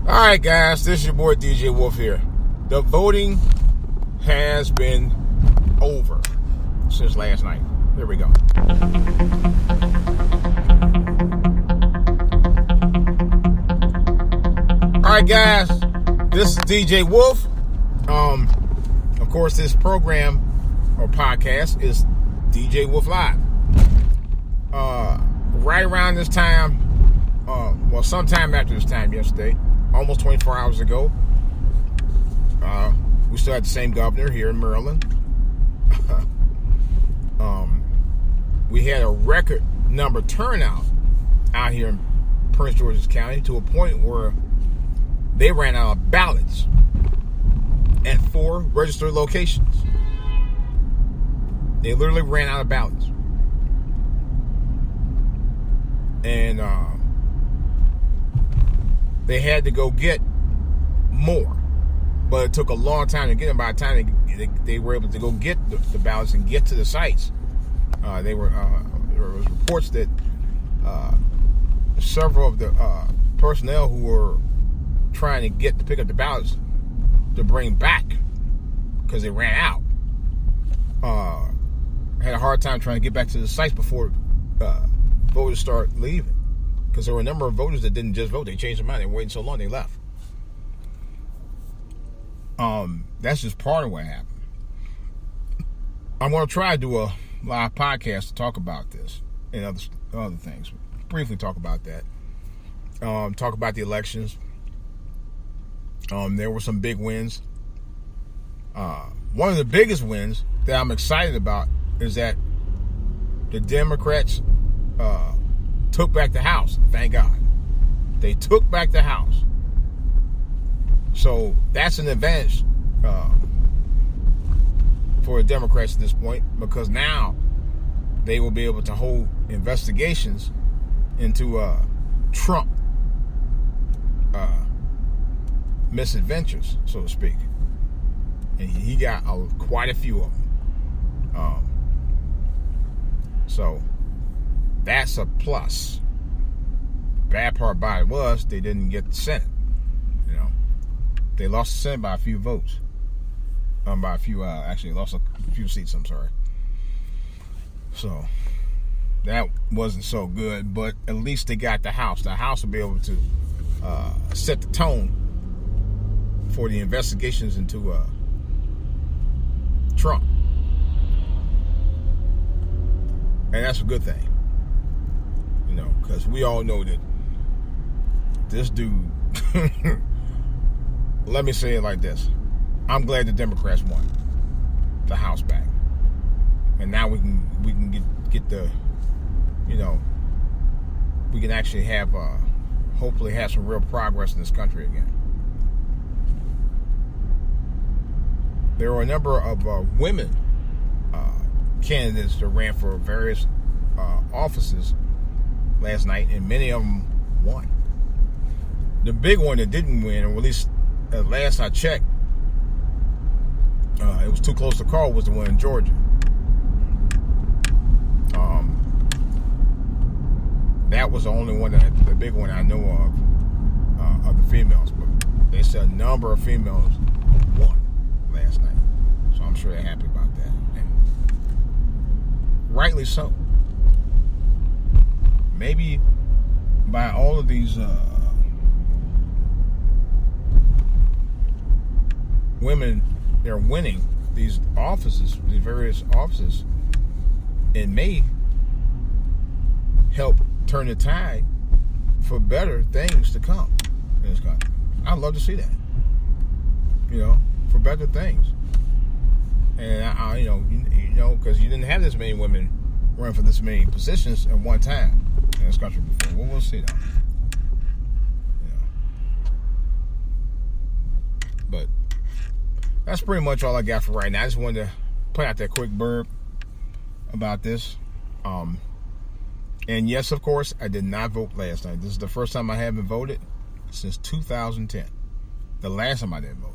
All right, guys, this is your boy DJ Wolf here. The voting has been over since last night. Here we go. All right, guys, this is DJ Wolf. Of course, this program or podcast is DJ Wolf Live. Right around this time, sometime after this time yesterday, almost 24 hours ago, we still had the same governor here in Maryland. We had a record number turnout out here in Prince George's County to a point where they ran out of ballots at 4 registered locations. They literally ran out of ballots. And they had to go get more. But it took a long time to get them. By the time they were able to go get the ballots and get to the sites, there was reports that several of the personnel who were trying to pick up the ballots to bring back because they ran out had a hard time trying to get back to the sites before voters start leaving, because there were a number of voters that didn't just vote. They changed their mind. They were waiting so long they left. That's just part of what happened. I'm going to try to do a live podcast to talk about this and other things. Briefly talk about that. Talk about the elections. There were some big wins. One of the biggest wins that I'm excited about is that the Democrats took back the House. Thank God. They took back the House. So that's an advantage for the Democrats at this point, because now they will be able to hold investigations into Trump misadventures, so to speak. And he got quite a few of them. So that's a plus. Bad part about it was they didn't get the Senate. They lost the Senate by a few votes. Actually lost a few seats, I'm sorry. So that wasn't so good, but at least they got the House. The House will be able to set the tone for the investigations into Trump. And that's a good thing. Because we all know that this dude, let me say it like this. I'm glad the Democrats won the House back. And now we can get the, we can actually have, hopefully have some real progress in this country again. There were a number of women candidates that ran for various offices last night, and many of them won. The big one that didn't win, or at least at last I checked, it was too close to call, was the one in Georgia. That was the only one, the big one I know of the females. But they said a number of females won last night. So I'm sure they're happy about that. And rightly so. Maybe by all of these women, they're winning these offices, these various offices, it may help turn the tide for better things to come in this country. I'd love to see that, for better things. And because you didn't have this many women run for this many positions at one time in this country before. Well, we'll see though. But that's pretty much all I got for right now. I just wanted to put out that quick blurb about this. And yes, of course, I did not vote last night. This is the first time I haven't voted since 2010. The last time I didn't vote.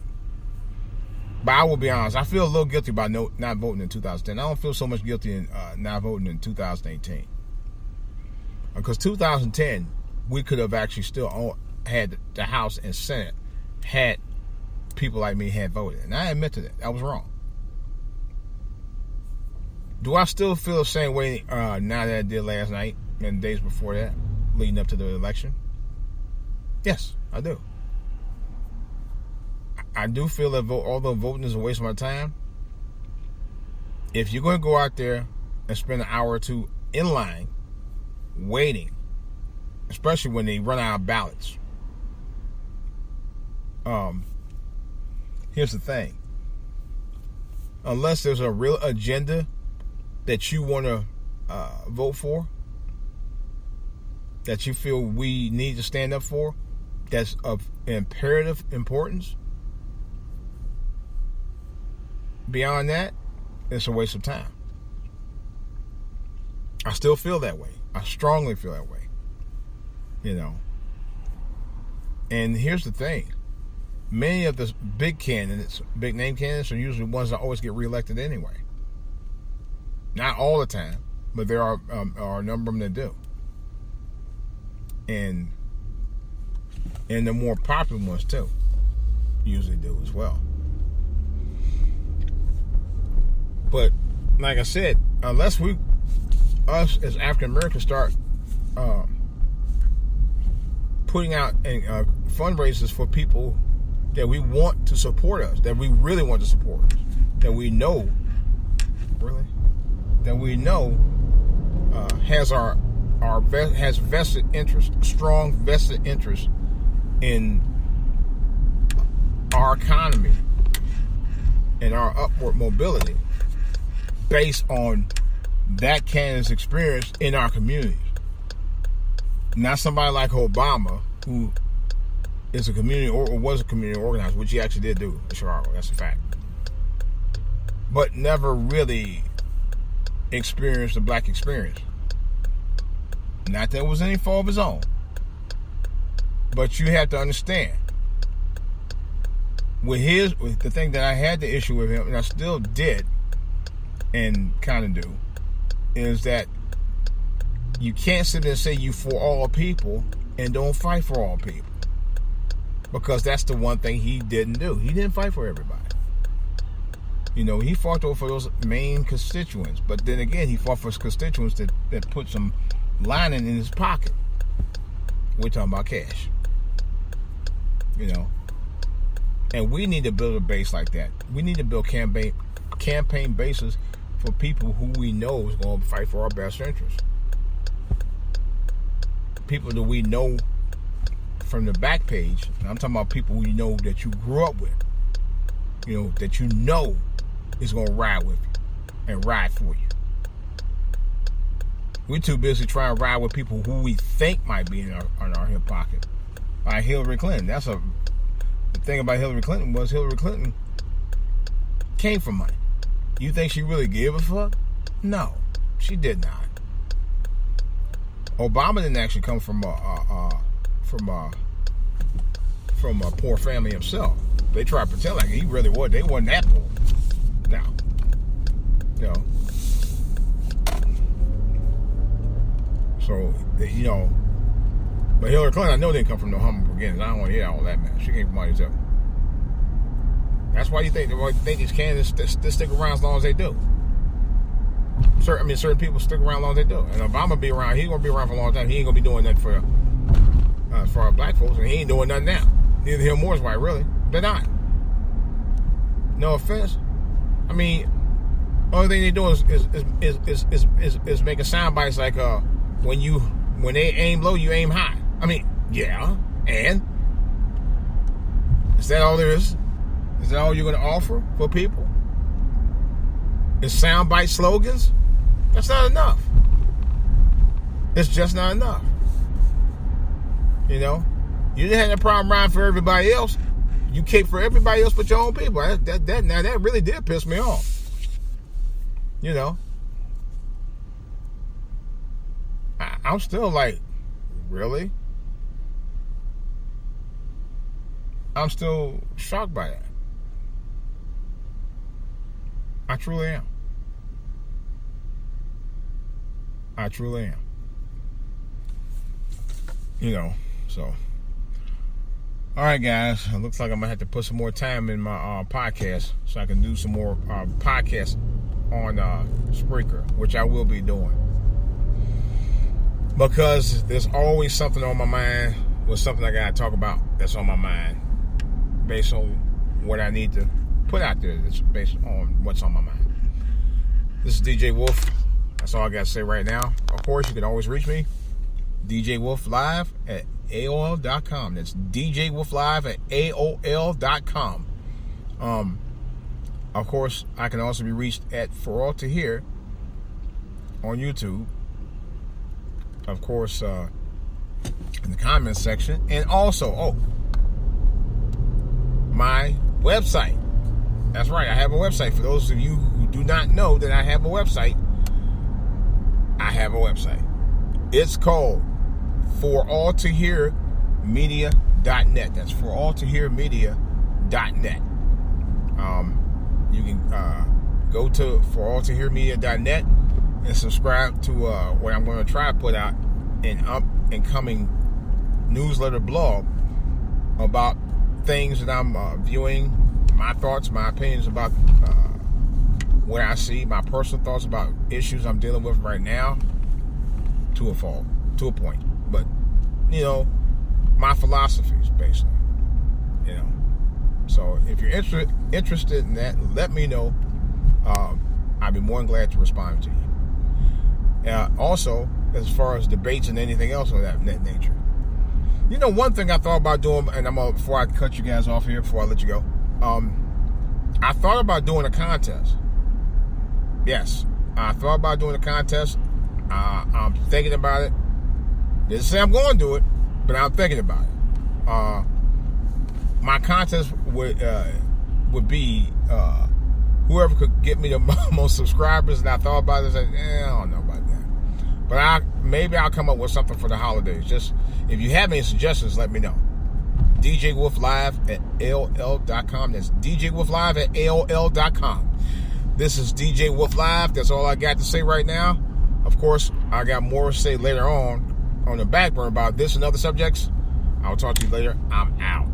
But I will be honest, I feel a little guilty about not voting in 2010. I don't feel so much guilty in not voting in 2018. Because 2010, we could have actually still had the House and Senate had people like me had voted. And I admit to that. I was wrong. Do I still feel the same way now that I did last night and the days before that, leading up to the election? Yes, I do. I do feel that although voting is a waste of my time, if you're going to go out there and spend an hour or two in line waiting, especially when they run out of ballots, here's the thing. Unless there's a real agenda that you want to vote for, that you feel we need to stand up for, that's of imperative importance, beyond that, it's a waste of time. I still feel that way. I strongly feel that way. You know. And here's the thing. Many of the big candidates, big name candidates, are usually ones that always get reelected anyway. Not all the time, but there are a number of them that do. And the more popular ones too usually do as well. But like I said, unless us as African Americans start putting out fundraisers for people that we want to support us, that we really want to support us, that we know has vested interest, strong vested interest in our economy and our upward mobility, based on that candidate's experience in our communities. Not somebody like Obama, who is a community or was a community organizer, which he actually did do in Chicago. That's a fact. But never really experienced the black experience. Not that it was any fault of his own. But you have to understand, with the thing that I had the issue with him, and I still did, and kind of do, is that you can't sit there and say you for all people and don't fight for all people. Because that's the one thing he didn't do. He didn't fight for everybody. You know, he fought for those main constituents. But then again, he fought for his constituents that put some lining in his pocket. We're talking about cash. You know. And we need to build a base like that. We need to build campaign bases for people who we know is going to fight for our best interests. People that we know from the back page. And I'm talking about people who you know that you grew up with. You know, that you know is going to ride with you and ride for you. We're too busy trying to ride with people who we think might be in our hip pocket. Like Hillary Clinton. The thing about Hillary Clinton was Hillary Clinton came from money. You think she really gave a fuck? No, she did not. Obama didn't actually come from a poor family himself. They try to pretend like he really was. They wasn't that poor. No. You know. So, you know. But Hillary Clinton, I know didn't come from no humble beginnings. I don't want to hear all that, man. She came from money too. That's why you think these candidates stick around as long as they do. Certain people stick around as long as they do. And Obama be around. He's gonna be around for a long time. He ain't gonna be doing nothing for our black folks, and he ain't doing nothing now. Neither him nor his wife, really. They're not. No offense. I mean, only thing they do is making sound bites like when they aim low, you aim high. I mean, yeah, and is that all there is? Is that all you're going to offer for people? Is soundbite slogans? That's not enough. It's just not enough. You know, you didn't have a problem riding for everybody else. You cape for everybody else but your own people. That really did piss me off. You know, I'm still like, really? I'm still shocked by that. I truly am. I truly am. You know, so All right, guys. It looks like I'm gonna have to put some more time in my podcast so I can do some more podcasts on Spreaker, which I will be doing, because there's always something on my mind with something I gotta talk about that's on my mind, based on what I need to put out there. That's based on what's on my mind. This is DJ Wolf. That's all I gotta say right now. Of course, you can always reach me, DJ Wolf Live at AOL.com. That's DJ Wolf Live at AOL.com. Of course, I can also be reached at For All to Hear on YouTube. Of course, in the comments section. And also, my website. That's right, I have a website. For those of you who do not know that I have a website, I have a website. It's called foralltohearmedia.net. That's foralltohearmedia.net. You can go to foralltohearmedia.net and subscribe to what I'm going to try to put out an up-and-coming newsletter blog about things that I'm viewing, my thoughts, my opinions about what I see, my personal thoughts about issues I'm dealing with right now, to a point. But, my philosophies, basically, So if you're interested in that, let me know. I'd be more than glad to respond to you. Also, as far as debates and anything else of that nature. One thing I thought about doing, and before I cut you guys off here, before I let you go, I thought about doing a contest. Yes, I thought about doing a contest. I'm thinking about it. Didn't say I'm going to do it, but I'm thinking about it. My contest would be whoever could get me the most subscribers. And I thought about it. I don't know about that. But maybe I'll come up with something for the holidays. Just if you have any suggestions, let me know. DJ Wolf Live at AOL.com. That's DJ Wolf Live at AOL.com. This is DJ Wolf Live. That's all I got to say right now. Of course, I got more to say later on the back burner about this and other subjects. I'll talk to you later. I'm out.